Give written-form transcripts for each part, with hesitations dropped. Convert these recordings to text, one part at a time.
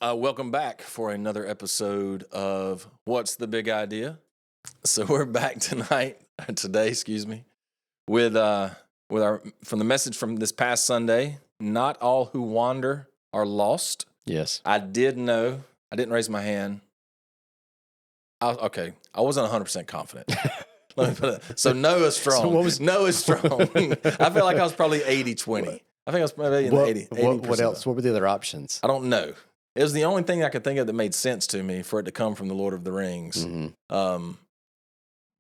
Welcome back for another episode of What's the Big Idea? So we're back today, with our from the message from this past Sunday. Not all who wander are lost. Yes. I didn't raise my hand. I wasn't 100% confident. Let me put it. So no is strong. No is strong. I feel like I was probably 80-20. I think I was probably in the 80%. What else? What were the other options? I don't know. It was the only thing I could think of that made sense to me for it to come from the Lord of the Rings. Mm-hmm.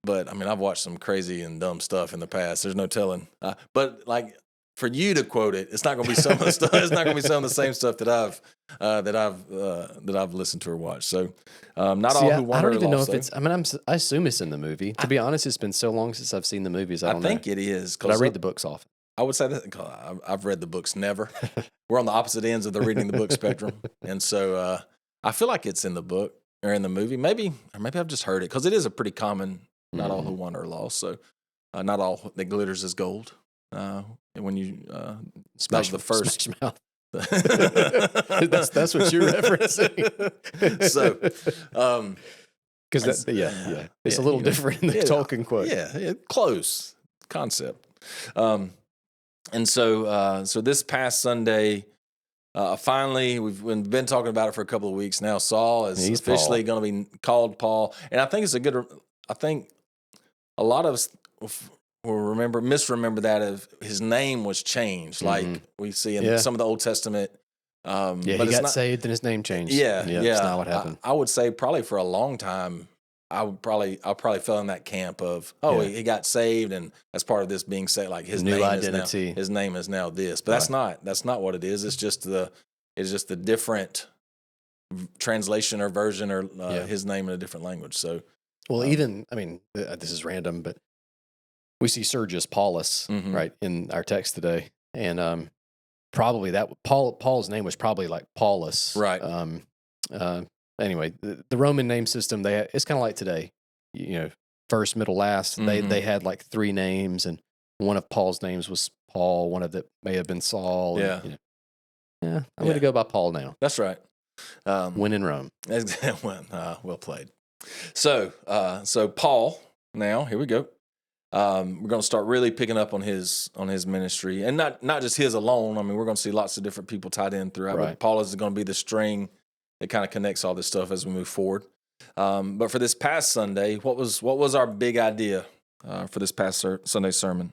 But I mean, I've watched some crazy and dumb stuff in the past. There's no telling. But like for you to quote it, it's not going to be some of the stuff. It's not going to be some of the same stuff that I've listened to or watched. So not all who wander. I don't even know if though. it's. I mean, I assume it's in the movie. To be honest, it's been so long since I've seen the movies. I think it is. But I read the books often. I would say that 'cause I've read the books never. We're on the opposite ends of the reading the book spectrum, and so I feel like it's in the book or in the movie. Maybe I've just heard it because it is a pretty common. Not all who wander are lost. So not all that glitters is gold. And when you Smash the first Smash Mouth. that's what you're referencing. So because it's a little different in the Tolkien quote. Yeah, close concept. And so this past Sunday, finally, we've been talking about it for a couple of weeks now. Saul is officially going to be called Paul, and I think it's I think a lot of us will misremember that if his name was changed, like we see in some of the Old Testament. But he got saved and his name changed. Yeah, that's not what happened. I would say probably for a long time, I probably fell in that camp of he got saved, and as part of this being saved, like his new name identity. His name is now this, but that's not what it is. It's just the different translation or version or his name in a different language. So, this is random, but we see Sergius Paulus right in our text today, and probably that Paul's name was probably like Paulus, right? Anyway, the Roman name system, it's kind of like today, first, middle, last. They had like three names, and one of Paul's names was Paul. One of it may have been Saul. Yeah. And, I'm going to go by Paul now. That's right. When in Rome. Well played. So Paul, now here we go. We're going to start really picking up on his ministry, and not just his alone. I mean, we're going to see lots of different people tied in throughout. Right. But Paul is going to be the string that kind of connects all this stuff as we move forward. But for this past Sunday, what was our big idea for this past Sunday sermon?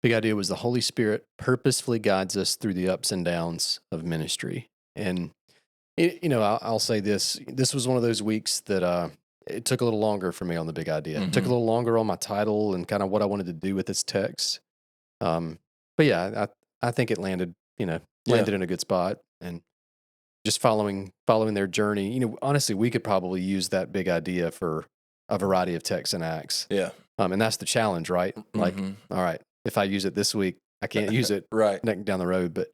Big idea was the Holy Spirit purposefully guides us through the ups and downs of ministry. And, I'll say this. This was one of those weeks that it took a little longer for me on the big idea. It took a little longer on my title and kind of what I wanted to do with this text. But yeah, I think it landed in a good spot. And just following their journey. Honestly, we could probably use that big idea for a variety of texts and acts. Yeah. And that's the challenge, right? Like, all right, if I use it this week, I can't use it right down the road. But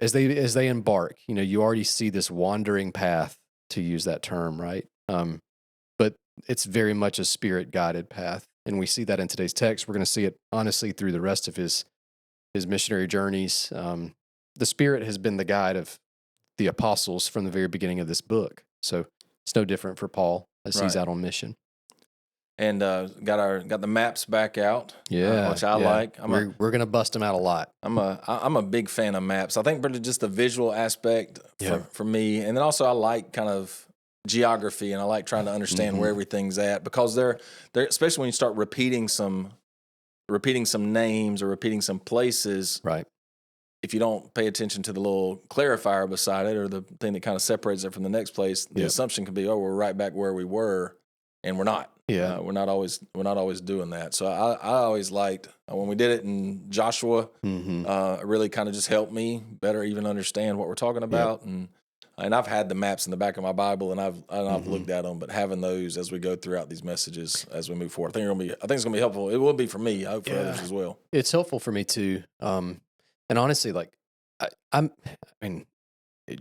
as they embark, you already see this wandering path, to use that term, right? But it's very much a spirit-guided path. And we see that in today's text. We're going to see it, honestly, through the rest of his missionary journeys. The Spirit has been the guide of the apostles from the very beginning of this book. So it's no different for Paul as he's out on mission. And got the maps back out, which I like. We're going to bust them out a lot. I'm a big fan of maps. I think really just the visual aspect for me, and then also I like kind of geography, and I like trying to understand where everything's at, because they're especially when you start repeating some names or repeating some places, right? If you don't pay attention to the little clarifier beside it, or the thing that kind of separates it from the next place, the assumption can be, we're right back where we were, and we're not. Yeah, we're not always doing that. So I always liked when we did it in Joshua. It really kind of just helped me better even understand what we're talking about. And I've had the maps in the back of my Bible, and I've looked at them, but having those as we go throughout these messages as we move forward, I think it's gonna be helpful. It will be for me. I hope for others as well. It's helpful for me too. And honestly, like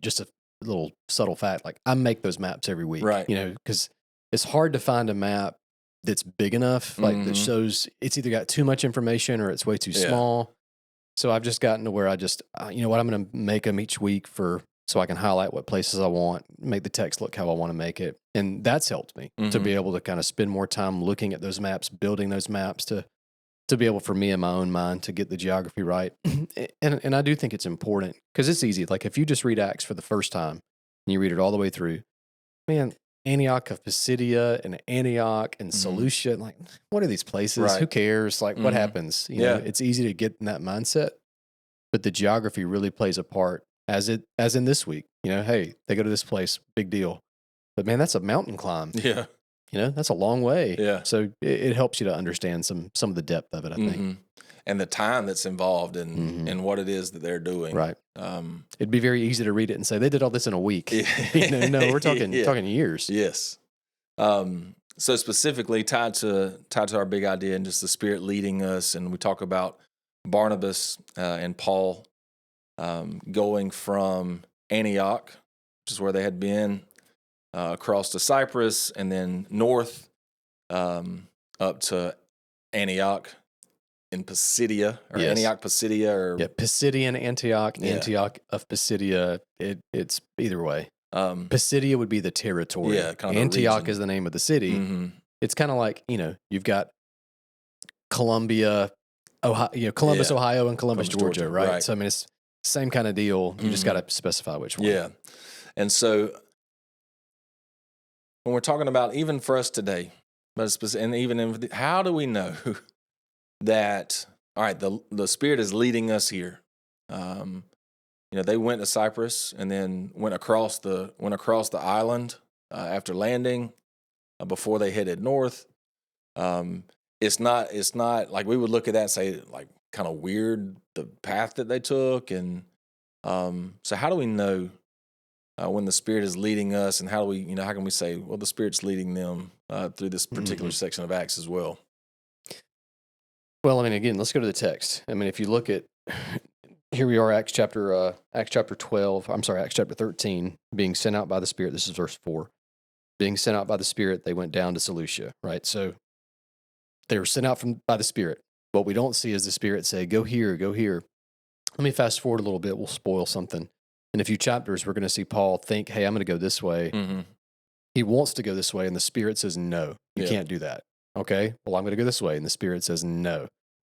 just a little subtle fact, like I make those maps every week, right? Because it's hard to find a map that's big enough, like that shows it's either got too much information or it's way too small. So I've just gotten to where I just, I'm going to make them each week for so I can highlight what places I want, make the text look how I want to make it. And that's helped me to be able to kind of spend more time looking at those maps, building those maps to be able for me in my own mind to get the geography right. And I do think it's important because it's easy. Like if you just read Acts for the first time and you read it all the way through, man, Antioch of Pisidia and Antioch and Seleucia, like what are these places? Right. Who cares? Like what happens? You know, it's easy to get in that mindset, but the geography really plays a part as in this week. You know, hey, they go to this place, big deal. But man, that's a mountain climb. Yeah. You know, that's a long way. Yeah. So it helps you to understand some of the depth of it, I think. And the time that's involved in what it is that they're doing. Right. It'd be very easy to read it and say they did all this in a week. You know, no, we're talking years. Yes. So specifically tied to our big idea and just the Spirit leading us, and we talk about Barnabas and Paul going from Antioch, which is where they had been, across to Cyprus, and then north up to Antioch in Pisidia, or Antioch Pisidia, or Pisidian Antioch, Antioch of Pisidia. It's either way. Pisidia would be the territory. Yeah, kind of Antioch is the name of the city. It's kind of like, you know, you've got Columbia, Ohio, Columbus, Ohio, and Columbus, Georgia, right? So I mean, it's the same kind of deal. You just got to specify which one. Yeah, and so when we're talking about, even for us today, and even how do we know that, all right, the Spirit is leading us here? You know, they went to Cyprus and then went across the island after landing before they headed north. It's not like we would look at that and say, like, kind of weird, the path that they took. And so how do we know when the Spirit is leading us, and how can we say, well, the Spirit's leading them through this particular section of Acts as well? Well, I mean, again, let's go to the text. I mean, if you look at, here we are, Acts chapter 13, being sent out by the Spirit. This is verse 4. Being sent out by the Spirit, they went down to Seleucia, right? So they were sent out by the Spirit. What we don't see is the Spirit say, go here, go here. Let me fast forward a little bit. We'll spoil something. In a few chapters, we're going to see Paul think, hey, I'm going to go this way. He wants to go this way, and the Spirit says, no, you can't do that. Okay, well, I'm going to go this way, and the Spirit says, no.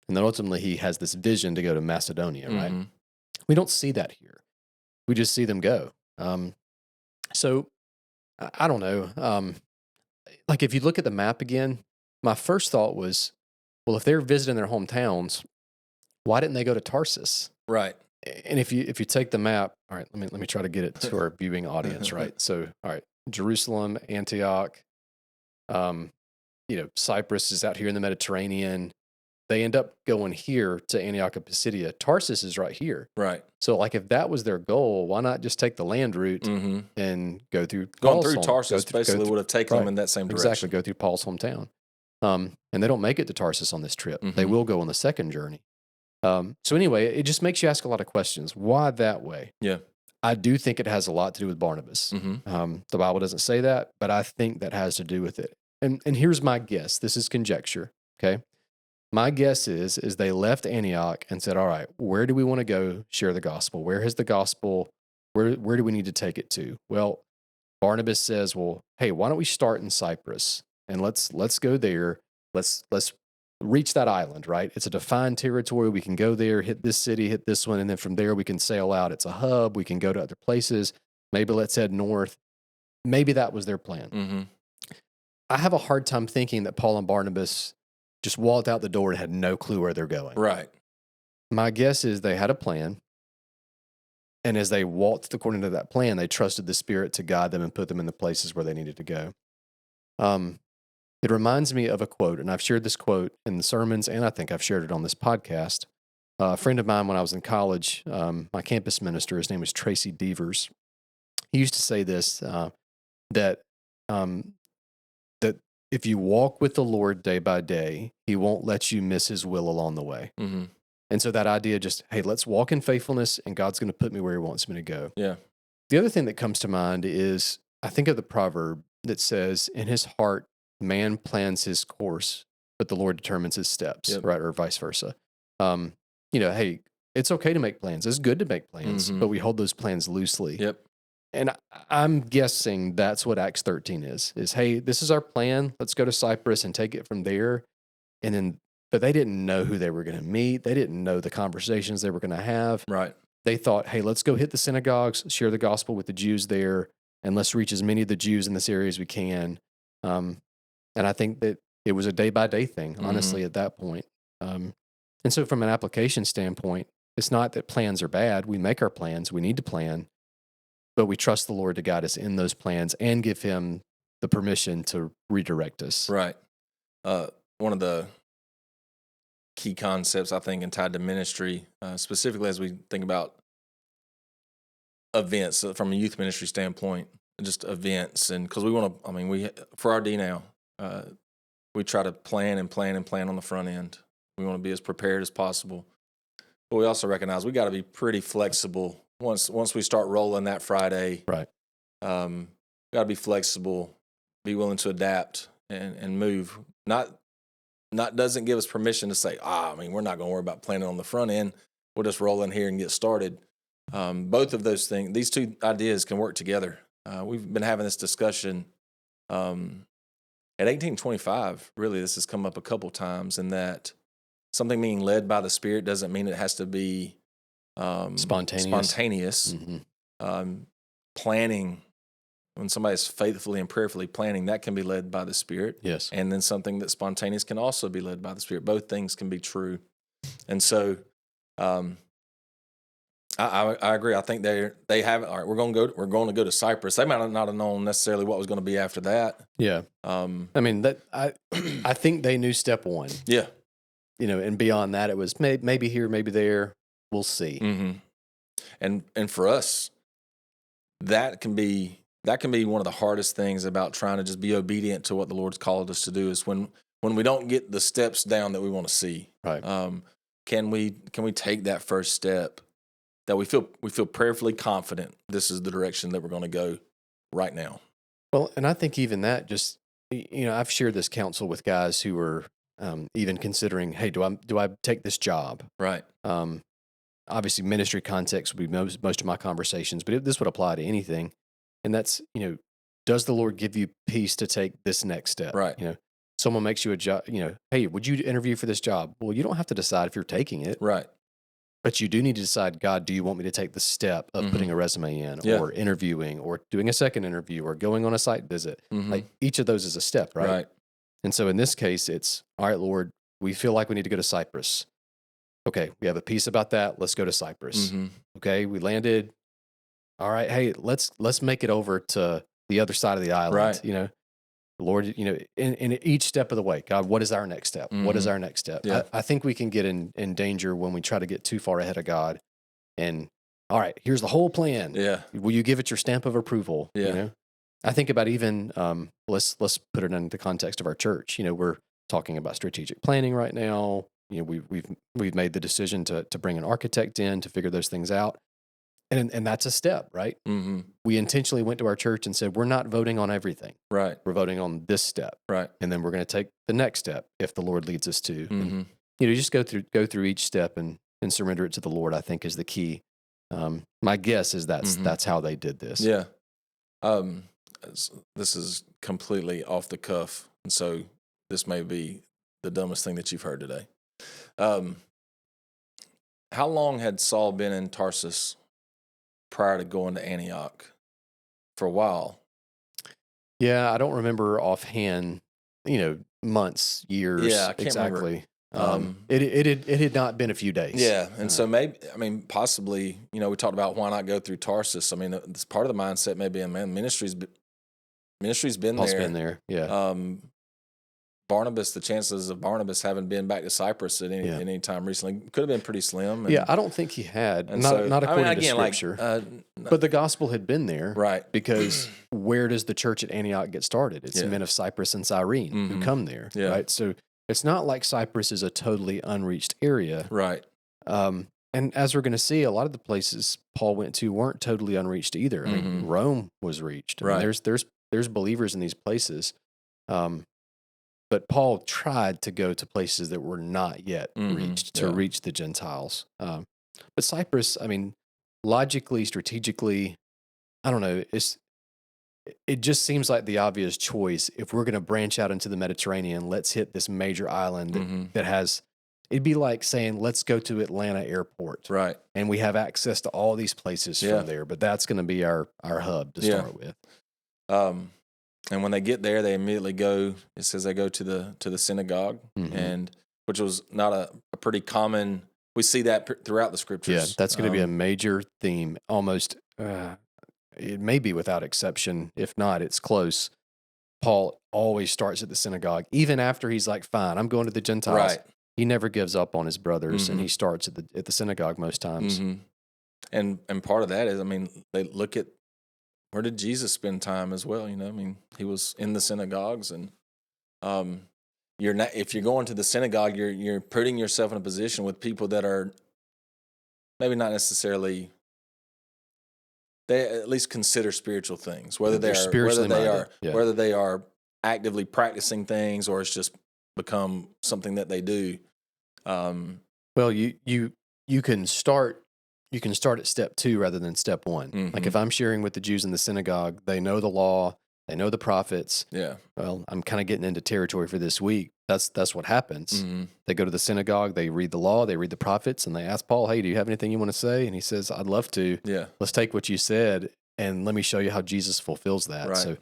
And then ultimately, he has this vision to go to Macedonia, right? We don't see that here. We just see them go. So, I don't know. Like, if you look at the map again, my first thought was, well, if they're visiting their hometowns, why didn't they go to Tarsus? Right. And if you take the map, all right, let me try to get it to our viewing audience, right? So, all right, Jerusalem, Antioch, Cyprus is out here in the Mediterranean. They end up going here to Antioch of Pisidia. Tarsus is right here. Right. So, like, if that was their goal, why not just take the land route and go through Going through Tarsus basically would have taken them in that same direction. Exactly, go through Paul's hometown. And they don't make it to Tarsus on this trip. They will go on the second journey. So anyway, it just makes you ask a lot of questions. Why that way? Yeah. I do think it has a lot to do with Barnabas. The Bible doesn't say that, but I think that has to do with it. And here's my guess. This is conjecture, okay? My guess is they left Antioch and said, all right, where do we want to go share the gospel? Where is the gospel? Where do we need to take it to? Well, Barnabas says, well, hey, why don't we start in Cyprus? And let's go there. Let's reach that island, right? It's a defined territory. We can go there, hit this city, hit this one, and then from there we can sail out. It's a hub. We can go to other places. Maybe let's head north. Maybe that was their plan. I have a hard time thinking that Paul and Barnabas just walked out the door and had no clue where they're going. Right. My guess is they had a plan. And as they walked according to that plan, they trusted the Spirit to guide them and put them in the places where they needed to go. It reminds me of a quote, and I've shared this quote in the sermons, and I think I've shared it on this podcast. A friend of mine when I was in college, my campus minister, his name was Tracy Devers. He used to say this, that if you walk with the Lord day by day, He won't let you miss His will along the way. And so that idea just, hey, let's walk in faithfulness, and God's going to put me where He wants me to go. Yeah. The other thing that comes to mind is, I think of the proverb that says, in his heart, man plans his course, but the Lord determines his steps, right? Or vice versa. Hey, it's okay to make plans. It's good to make plans, Mhm. but we hold those plans loosely. Yep. And I'm guessing that's what Acts 13 is, hey, this is our plan. Let's go to Cyprus and take it from there. And then, but they didn't know who they were going to meet. They didn't know the conversations they were going to have. Right. They thought, hey, let's go hit the synagogues, share the gospel with the Jews there, and let's reach as many of the Jews in this area as we can. And I think that it was a day-by-day thing, honestly, at that point. And so from an application standpoint, it's not that plans are bad. We make our plans. We need to plan. But we trust the Lord to guide us in those plans and give him the permission to redirect us. Right. One of the key concepts, I think, and tied to ministry, specifically as we think about events from a youth ministry standpoint, just events. And because we want to, for RD now, we try to plan and plan and plan on the front end. We want to be as prepared as possible. But we also recognize we got to be pretty flexible once we start rolling that Friday. Right. Got to be flexible, be willing to adapt and move. Not doesn't give us permission to say, we're not going to worry about planning on the front end. We'll just roll in here and get started. Both of those things, these two ideas can work together. We've been having this discussion at 1825. Really, this has come up a couple times, in that something being led by the Spirit doesn't mean it has to be spontaneous. Planning, when somebody's faithfully and prayerfully planning, that can be led by the Spirit. Yes. And then something that's spontaneous can also be led by the Spirit. Both things can be true. And so I agree. I think they have, all right, we're going to go to Cyprus. They might not have known necessarily what was going to be after that. Yeah. I think they knew step one. Yeah. And beyond that, it was maybe here, maybe there. We'll see. Mm-hmm. And for us, that can be one of the hardest things about trying to just be obedient to what the Lord's called us to do, is when we don't get the steps down that we want to see. Right. Can we take that first step that we feel prayerfully confident this is the direction that we're going to go right now? Well, and I think even that, just, I've shared this counsel with guys who are even considering, hey, do I take this job? Right. Obviously, ministry context would be most of my conversations, but this would apply to anything. And that's, does the Lord give you peace to take this next step? Right. Someone makes you a job, hey, would you interview for this job? Well, you don't have to decide if you're taking it. Right. But you do need to decide, God, do you want me to take the step of putting a resume in, or interviewing, or doing a second interview, or going on a site visit? Like, each of those is a step, right? Right. And so in this case, it's, all right, Lord, we feel like we need to go to Cyprus. Okay, we have a peace about that. Let's go to Cyprus. Okay, we landed. All right, hey, let's make it over to the other side of the island. Right. Lord, in each step of the way, God, what is our next step? What is our next step? Yeah. I think we can get in danger when we try to get too far ahead of God. And all right, here's the whole plan. Yeah. Will you give it your stamp of approval? Yeah. I think about even let's put it in the context of our church. We're talking about strategic planning right now. We've made the decision to bring an architect in to figure those things out. And that's a step, right? We intentionally went to our church and said, we're not voting on everything. Right. We're voting on this step. Right. And then we're going to take the next step if the Lord leads us to. And, just go through each step and surrender it to the Lord, I think, is the key. My guess is that's how they did this. Yeah. This is completely off the cuff. And so this may be the dumbest thing that you've heard today. How long had Saul been in Tarsus prior to going to Antioch? For a while. Yeah, I don't remember offhand, months, years. Yeah, I can't exactly. remember. It had not been a few days. Yeah, and so possibly, we talked about why not go through Tarsus. It's part of the mindset maybe, man, ministry's been Paul's there. Been there, yeah. Barnabas, the chances of Barnabas having been back to Cyprus at any time recently could have been pretty slim. Yeah, I don't think he had. Not according to Scripture. But the gospel had been there. Right. Because where does the church at Antioch get started? It's the men of Cyprus and Cyrene who come there. Yeah. Right. So it's not like Cyprus is a totally unreached area. Right. And as we're going to see, a lot of the places Paul went to weren't totally unreached either. I mean, Rome was reached. Right. There's believers in these places. But Paul tried to go to places that were not yet reached to reach the Gentiles. But Cyprus, I mean, logically, strategically, I don't know. It just seems like the obvious choice. If we're going to branch out into the Mediterranean, let's hit this major island that has. It'd be like saying, let's go to Atlanta Airport, Right. and we have access to all these places from there. But that's going to be our hub to start with. And when they get there, they immediately go. It says they go to the synagogue, and which was not a pretty common. We see that throughout the scriptures. Yeah, that's going to be a major theme. Almost, it may be without exception. If not, it's close. Paul always starts at the synagogue, even after he's like, "Fine, I'm going to the Gentiles." Right. He never gives up on his brothers, and he starts at the synagogue most times. And part of that is, I mean, they look at where did Jesus spend time as well. I mean, he was in the synagogues, and you're not, if you're going to the synagogue, you're putting yourself in a position with people that are maybe not necessarily. They at least consider spiritual things, whether they are actively practicing things or it's just become something that they do. Well, you can start at step 2 rather than step 1. Like if I'm sharing with the Jews in the synagogue, they know the law, they know the prophets. Yeah. Well, I'm kind of getting into territory for this week. That's what happens. They go to the synagogue, they read the law, they read the prophets, and they ask Paul, "Hey, do you have anything you want to say?" And he says, "I'd love to. Yeah. Let's take what you said and let me show you how Jesus fulfills that." Right. So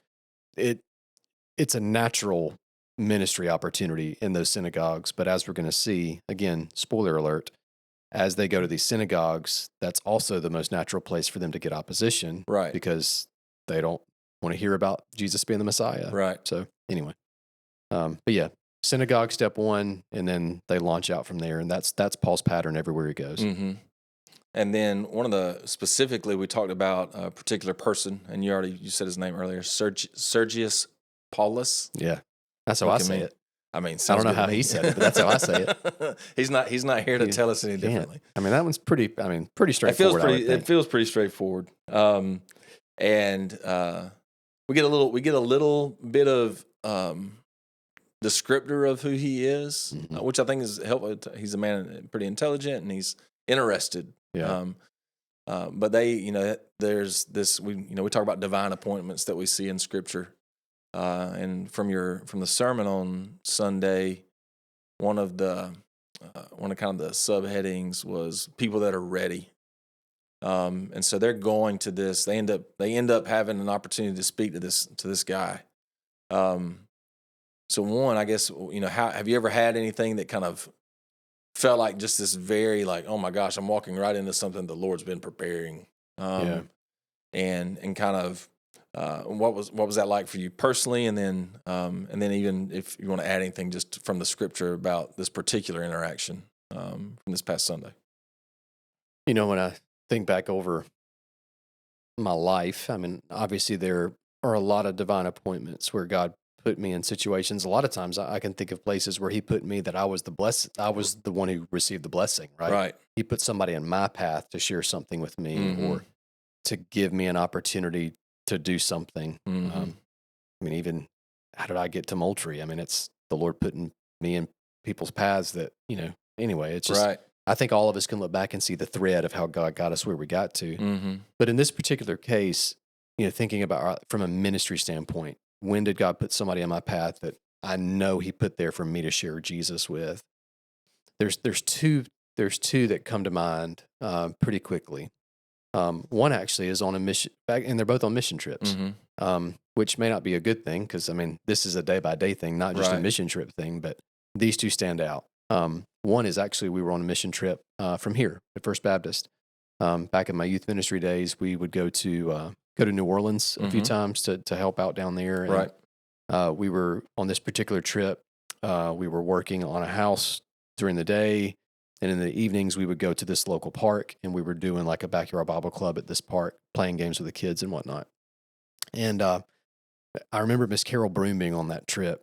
it's a natural ministry opportunity in those synagogues. But as we're going to see, again, spoiler alert, as they go to these synagogues, that's also the most natural place for them to get opposition. Right. Because they don't want to hear about Jesus being the Messiah. Right. So anyway, but yeah, synagogue step 1, and then they launch out from there. And that's Paul's pattern everywhere he goes. And then specifically, we talked about a particular person, and you said his name earlier, Sergius Paulus. Yeah, that's how I say it. I mean, I don't know how he said it, but that's how I say it. He's not here to tell us any differently. I mean, that one's pretty straightforward. It feels pretty straightforward. And we get a little bit of descriptor of who he is, which I think is helpful. He's a man pretty intelligent and he's interested. Yeah. But there's this. We talk about divine appointments that we see in Scripture. And from the sermon on Sunday, one of kind of the subheadings was people that are ready. And so they're going to this. They end up having an opportunity to speak to this guy. So one, I guess, how have you ever had anything that kind of felt like just this very like, oh my gosh, I'm walking right into something the Lord's been preparing. And kind of. What was that like for you personally, and then even if you want to add anything just from the Scripture about this particular interaction from this past Sunday? When I think back over my life, I mean, obviously there are a lot of divine appointments where God put me in situations. A lot of times I can think of places where He put me that I was the one who received the blessing, right? Right. He put somebody in my path to share something with me or to give me an opportunity to do something. I mean, even how did I get to Moultrie? I mean, it's the Lord putting me in people's paths that, anyway, it's just, right. I think all of us can look back and see the thread of how God got us where we got to. But in this particular case, thinking about from a ministry standpoint, when did God put somebody on my path that I know He put there for me to share Jesus with? There's two that come to mind pretty quickly. One actually is on a mission, and they're both on mission trips, which may not be a good thing because, I mean, this is a day-by-day thing, not just a mission trip thing, but these two stand out. One is actually we were on a mission trip from here at First Baptist. Back in my youth ministry days, we would go to New Orleans a few times to help out down there. And, right. We were on this particular trip. We were working on a house during the day. And in the evenings, we would go to this local park, and we were doing like a backyard Bible club at this park, playing games with the kids and whatnot. And I remember Miss Carol Broom being on that trip.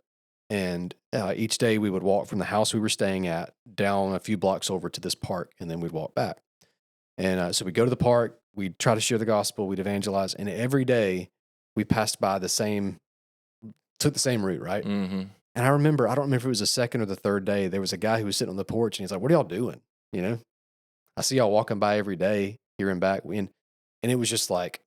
And each day we would walk from the house we were staying at down a few blocks over to this park, and then we'd walk back. And so we'd go to the park, we'd try to share the gospel, we'd evangelize, and every day we passed by took the same route, right? And I don't remember if it was the second or the third day, there was a guy who was sitting on the porch and he's like, "What are y'all doing?" I see y'all walking by every day here and back. And it was just like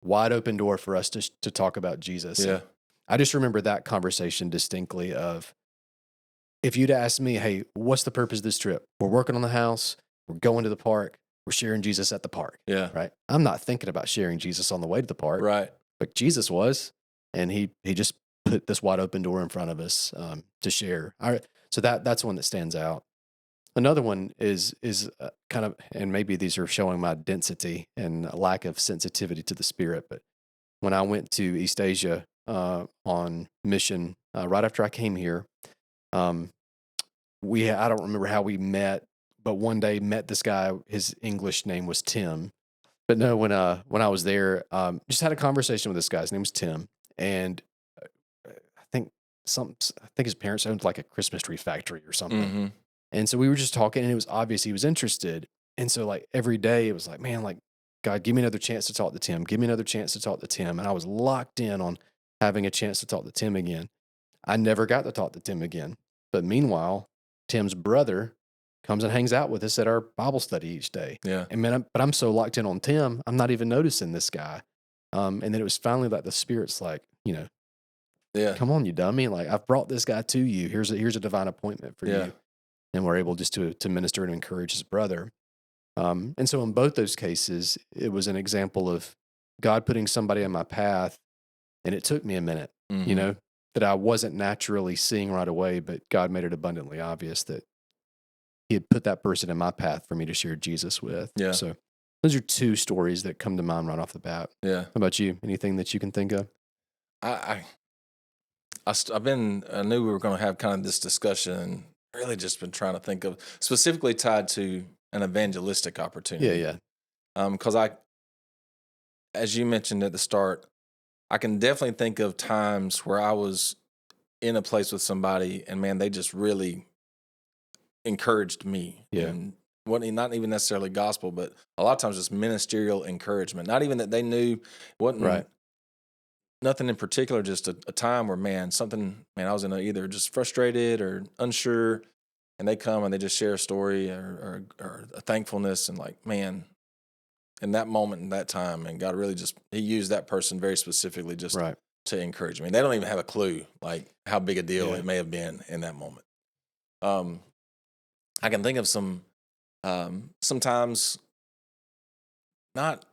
wide open door for us to talk about Jesus. Yeah. And I just remember that conversation distinctly of, if you'd asked me, hey, what's the purpose of this trip? We're working on the house. We're going to the park. We're sharing Jesus at the park. Yeah. Right. I'm not thinking about sharing Jesus on the way to the park. Right. But Jesus was, and he just put this wide open door in front of us to share. So that's one that stands out. Another one is kind of, and maybe these are showing my density and lack of sensitivity to the Spirit. But when I went to East Asia on mission right after I came here, I don't remember how we met, but one day met this guy. His English name was Tim. But no, when I was there, just had a conversation with this guy. His name was Tim, and I think his parents owned like a Christmas tree factory or something. Mm-hmm. And so we were just talking, and it was obvious he was interested. And so like every day, it was like, man, like God, give me another chance to talk to Tim. Give me another chance to talk to Tim. And I was locked in on having a chance to talk to Tim again. I never got to talk to Tim again. But meanwhile, Tim's brother comes and hangs out with us at our Bible study each day. Yeah. And man, I'm so locked in on Tim, I'm not even noticing this guy. And then it was finally like the Spirit's like, Yeah. come on, you dummy! Like I've brought this guy to you. Here's a divine appointment for you. And we're able just to minister and encourage his brother. And so in both those cases, it was an example of God putting somebody in my path, and it took me a minute, Mm-hmm. that I wasn't naturally seeing right away, but God made it abundantly obvious that he had put that person in my path for me to share Jesus with. Yeah. So those are two stories that come to mind right off the bat. Yeah. How about you? Anything that you can think of? I knew we were going to have kind of this discussion, and really just been trying to think of specifically tied to an evangelistic opportunity. Yeah. Because as you mentioned at the start, I can definitely think of times where I was in a place with somebody, and man, they just really encouraged me. Yeah. And not even necessarily gospel, but a lot of times just ministerial encouragement. Not even that they knew, wasn't Right. nothing in particular, just a time where, man, I was in either just frustrated or unsure, and they come and they just share a story or a thankfulness, and like, man, in that moment, in that time, and God really he used that person very specifically just Right. to encourage me. They don't even have a clue like how big a deal Yeah. it may have been in that moment. I can think of sometimes not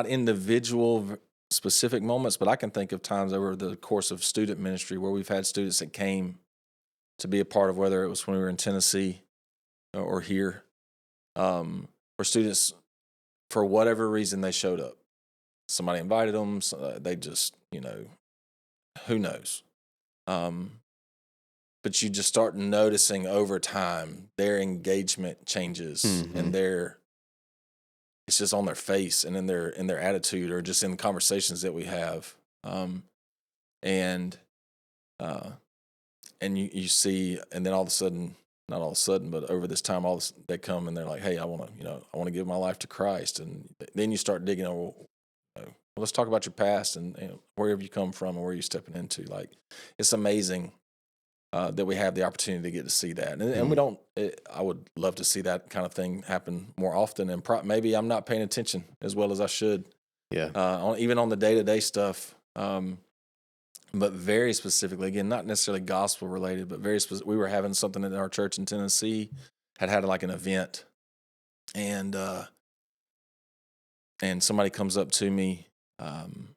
individual specific moments, but I can think of times over the course of student ministry where we've had students that came to be a part of, whether it was when we were in Tennessee or here, where students, for whatever reason, they showed up. Somebody invited them. So they just, who knows? But you just start noticing over time their engagement changes, Mm-hmm. and it's just on their face and in their attitude, or just in the conversations that we have. And you see, and then all of a sudden, not all of a sudden, but over this time, they come and they're like, "Hey, I want to give my life to Christ." And then you start digging. Well, let's talk about your past and where have you come from and where you're stepping into. Like, it's amazing that we have the opportunity to get to see that, and we don't. I would love to see that kind of thing happen more often. And maybe I'm not paying attention as well as I should. Yeah. Even on the day-to-day stuff. But very specifically, again, not necessarily gospel related, but very specific. We were having something in our church in Tennessee, had like an event, and somebody comes up to me on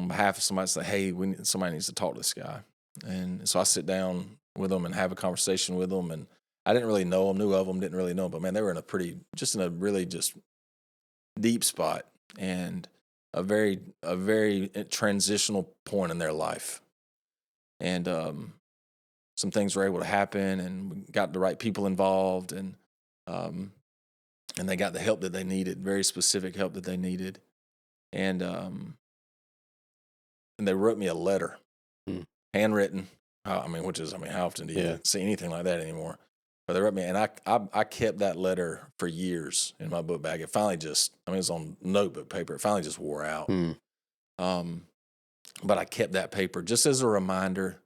behalf of somebody and say, "Hey, somebody needs to talk to this guy." And so I sit down with them and have a conversation with them, and I didn't really know them, knew of them, didn't really know them, but man, they were in a really just deep spot, and a very transitional point in their life. And some things were able to happen, and we got the right people involved, and they got the help that they needed, very specific help that they needed. And they wrote me a letter, handwritten. Which is, how often do you see anything like that anymore? But they wrote me, and I kept that letter for years in my book bag. It finally just, it was on notebook paper. It finally just wore out. But I kept that paper just as a reminder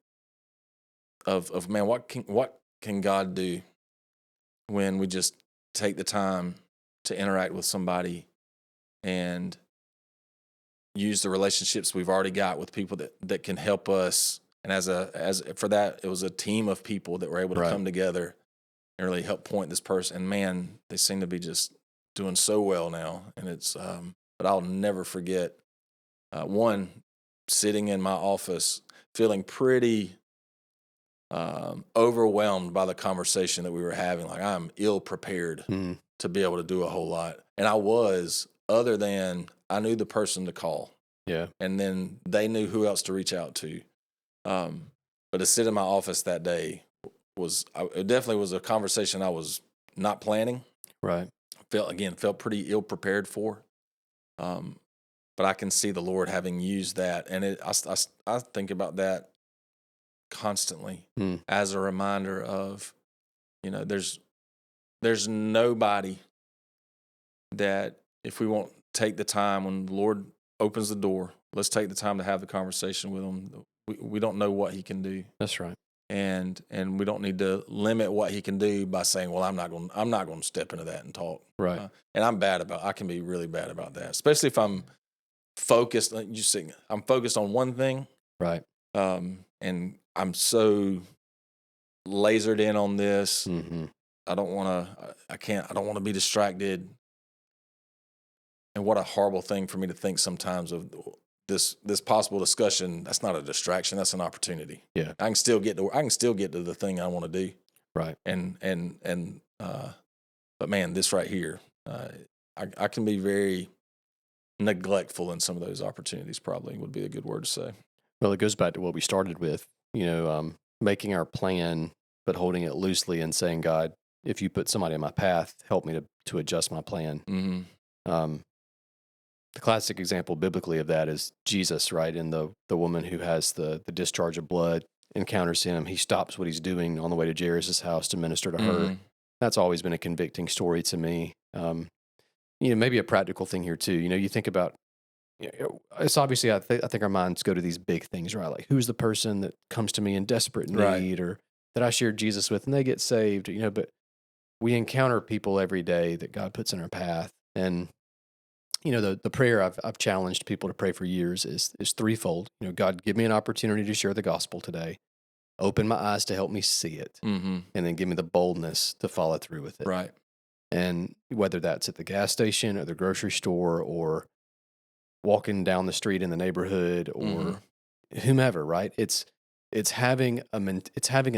of man, what can God do when we just take the time to interact with somebody and use the relationships we've already got with people that can help us. And as for that, it was a team of people that were able to come together and really help point this person. And man, they seem to be just doing so well now. And it's, but I'll never forget, one, sitting in my office, feeling pretty overwhelmed by the conversation that we were having. Like, I'm ill prepared to be able to do a whole lot. And I was, other than I knew the person to call. Yeah. And then they knew who else to reach out to. But to sit in my office that day it definitely was a conversation I was not planning. Right. Felt pretty ill prepared for. But I can see the Lord having used that. And I think about that constantly as a reminder of, there's nobody that if we won't take the time when the Lord opens the door, let's take the time to have the conversation with him. We don't know what he can do. That's right. And we don't need to limit what he can do by saying, well, I'm not going to step into that and talk. Right. And I can be really bad about that, especially if I'm focused. Like you see, I'm focused on one thing. Right. And I'm so lasered in on this. Mm-hmm. I don't want to be distracted. And what a horrible thing for me to think sometimes of this possible discussion. That's not a distraction. That's an opportunity. Yeah. I can still get to the thing I want to do. Right. But man, this right here, I can be very neglectful in some of those opportunities, probably would be a good word to say. Well, it goes back to what we started with, making our plan, but holding it loosely and saying, God, if you put somebody in my path, help me to adjust my plan. Mm-hmm. The classic example biblically of that is Jesus, right? And the woman who has the discharge of blood encounters him. He stops what he's doing on the way to Jairus' house to minister to her. That's always been a convicting story to me. Maybe a practical thing here too. You think about, it's obviously, I think our minds go to these big things, right? Like, who's the person that comes to me in desperate need, or that I shared Jesus with and they get saved, but we encounter people every day that God puts in our path. And the prayer I've challenged people to pray for years is threefold. God, give me an opportunity to share the gospel today. Open my eyes to help me see it. Mm-hmm. And then give me the boldness to follow through with it. Right. And whether that's at the gas station or the grocery store or walking down the street in the neighborhood or whomever, right? It's having a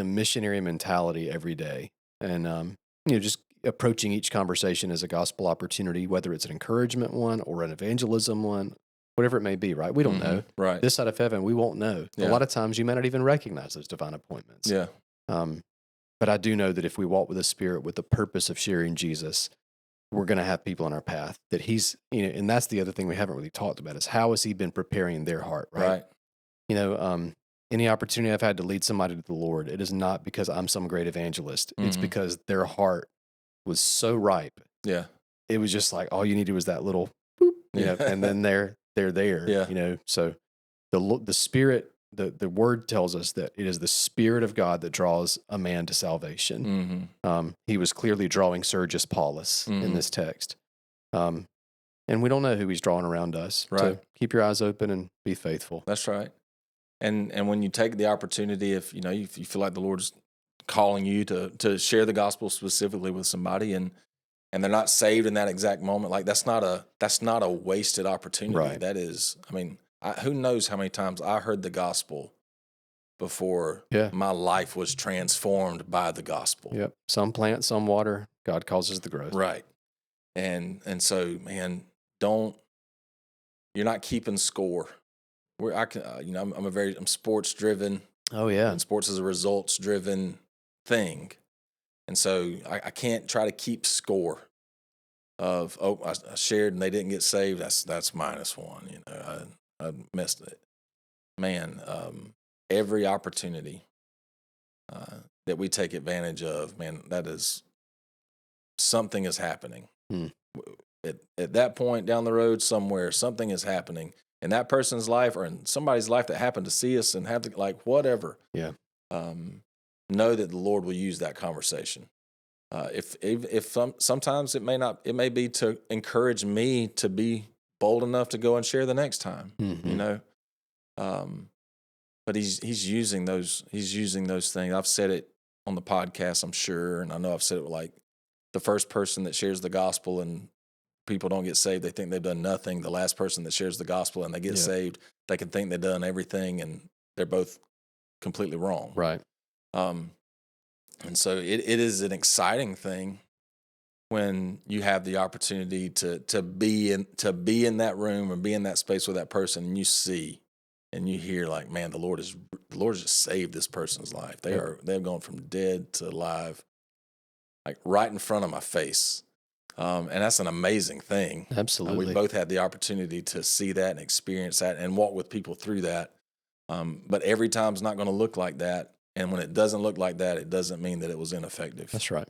missionary mentality every day. And, just approaching each conversation as a gospel opportunity, whether it's an encouragement one or an evangelism one, whatever it may be, right? We don't know. Right. This side of heaven, we won't know. Yeah. A lot of times you may not even recognize those divine appointments. Yeah. But I do know that if we walk with the Spirit with the purpose of sharing Jesus, we're going to have people in our path that he's, and that's the other thing we haven't really talked about is how has he been preparing their heart, right? Any opportunity I've had to lead somebody to the Lord, it is not because I'm some great evangelist. It's because their heart was so ripe. Yeah. It was just like, all you needed was that little boop, and then they're there, Yeah. So the Spirit, the word tells us that it is the Spirit of God that draws a man to salvation. He was clearly drawing Sergius Paulus in this text. And we don't know who he's drawing around us. Right. So keep your eyes open and be faithful. That's right. And when you take the opportunity, if you feel like the Lord's calling you to share the gospel specifically with somebody and they're not saved in that exact moment, like that's not a wasted opportunity. Right. That is, who knows how many times I heard the gospel before my life was transformed by the gospel. Yep. Some plant, some water. God causes the growth. Right. And so, man, you're not keeping score. I'm sports driven. Oh yeah. And sports is a results driven thing. And so I can't try to keep score of, I shared and they didn't get saved. That's -1. I missed it. Man, every opportunity that we take advantage of, man, that is something is happening. At that point down the road somewhere, something is happening in that person's life or in somebody's life that happened to see us and have to, like, whatever. Yeah. Know that the Lord will use that conversation. Sometimes it may be to encourage me to be bold enough to go and share the next time, but he's using those things. I've said it on the podcast, I'm sure, and I know I've said it like the first person that shares the gospel and people don't get saved, they think they've done nothing. The last person that shares the gospel and they get saved, they can think they've done everything, and they're both completely wrong. Right. And so it is an exciting thing when you have the opportunity to be in that room or be in that space with that person, and you see and you hear like, man, the Lord has just saved this person's life. They've gone from dead to alive, like right in front of my face. And that's an amazing thing. Absolutely. We both had the opportunity to see that and experience that and walk with people through that. But every time's not going to look like that. And when it doesn't look like that, it doesn't mean that it was ineffective. That's right.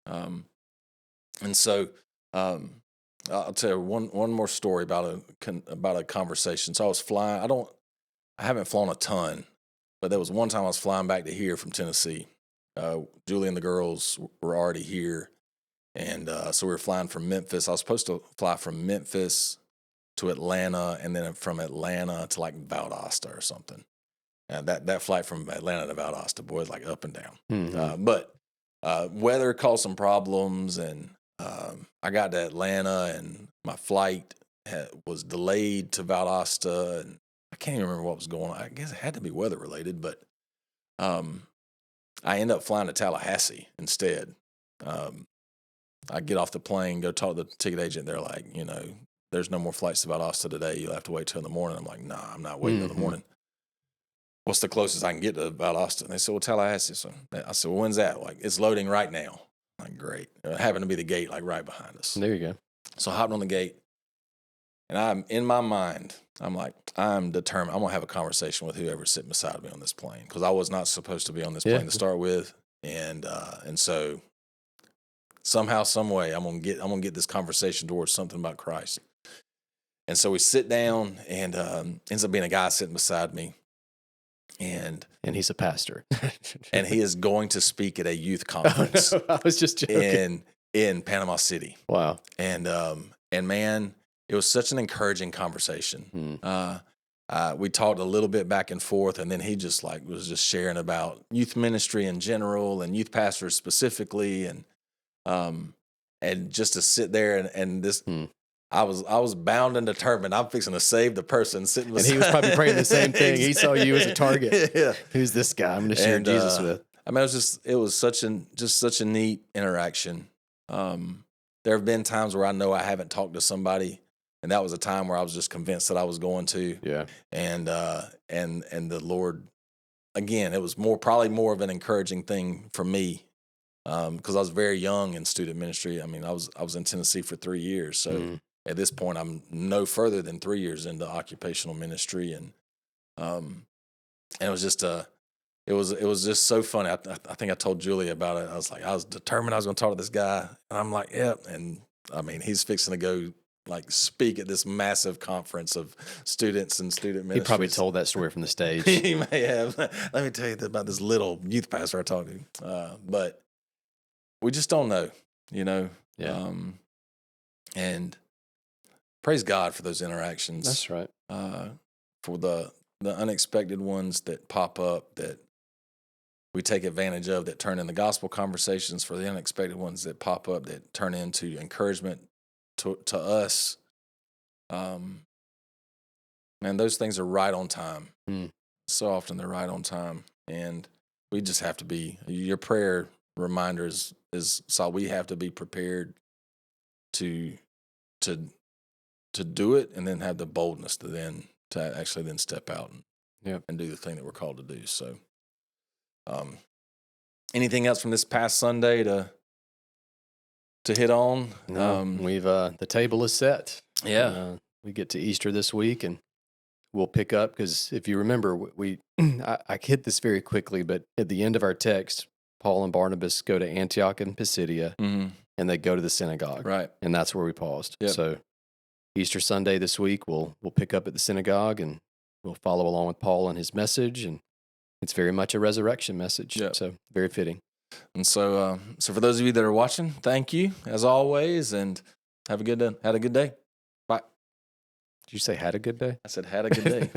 And so I'll tell you one more story about a conversation. So I was flying. I haven't flown a ton, but there was one time I was flying back to here from Tennessee. Julie and the girls were already here. And so we were flying from Memphis. I was supposed to fly from Memphis to Atlanta, and then from Atlanta to like Valdosta or something. And that flight from Atlanta to Valdosta, boy, is like up and down. Mm-hmm. But weather caused some problems, and I got to Atlanta, and my flight was delayed to Valdosta, and I can't even remember what was going on. I guess it had to be weather related, but I ended up flying to Tallahassee instead. I get off the plane, go talk to the ticket agent. They're like, there's no more flights to Valdosta today. You'll have to wait till in the morning. I'm like, nah, I'm not waiting till the morning. What's the closest I can get to Valdosta? And they said, well, Tallahassee. So I said, well, when's that? Like, it's loading right now. I'm like, great. It happened to be the gate, like right behind us. There you go. So I hopped on the gate, and I'm in my mind, I'm like, I'm determined. I'm going to have a conversation with whoever's sitting beside me on this plane, because I was not supposed to be on this plane to start with. And so somehow, some way, I'm gonna get this conversation towards something about Christ. And so we sit down, and ends up being a guy sitting beside me, and he's a pastor, and he is going to speak at a youth conference. Oh, no, I was just joking. in Panama City. Wow. And man, it was such an encouraging conversation. We talked a little bit back and forth, and then he just was just sharing about youth ministry in general and youth pastors specifically, and just to sit there and this, I was bound and determined. I'm fixing to save the person sitting beside. And he was probably praying the same thing. He saw you as a target. Yeah. Who's this guy I'm going to share Jesus with? I mean, it was such a neat interaction. There have been times where I know I haven't talked to somebody, and that was a time where I was just convinced that I was going to. Yeah. And the Lord, again, it was probably more of an encouraging thing for me. Because I was very young in student ministry. I mean, I was in Tennessee for 3 years. So at this point, I'm no further than 3 years into occupational ministry, and it was just it was just so funny. I think I told Julie about it. I was determined I was going to talk to this guy, and I'm like, yep. And I mean, he's fixing to go like speak at this massive conference of students and student ministry. He probably told that story from the stage. He may have. Let me tell you about this little youth pastor I talked to, but. We just don't know, Yeah. And praise God for those interactions. That's right. For the unexpected ones that pop up that we take advantage of, that turn into gospel conversations, for the unexpected ones that pop up that turn into encouragement to us. Man, those things are right on time. So often they're right on time. And we just have to be, your prayer reminders is so we have to be prepared to do it, and then have the boldness to actually step out and do the thing that we're called to do. So, anything else from this past Sunday to hit on? No, we've the table is set. Yeah, we get to Easter this week, and we'll pick up, because if you remember, I hit this very quickly, but at the end of our text, Paul and Barnabas go to Antioch and Pisidia, and they go to the synagogue. Right. And that's where we paused. Yep. So Easter Sunday this week, we'll pick up at the synagogue, and we'll follow along with Paul and his message. And it's very much a resurrection message. Yep. So very fitting. And so, so for those of you that are watching, thank you as always, and have a good day. Had a good day. Bye. Did you say had a good day? I said had a good day.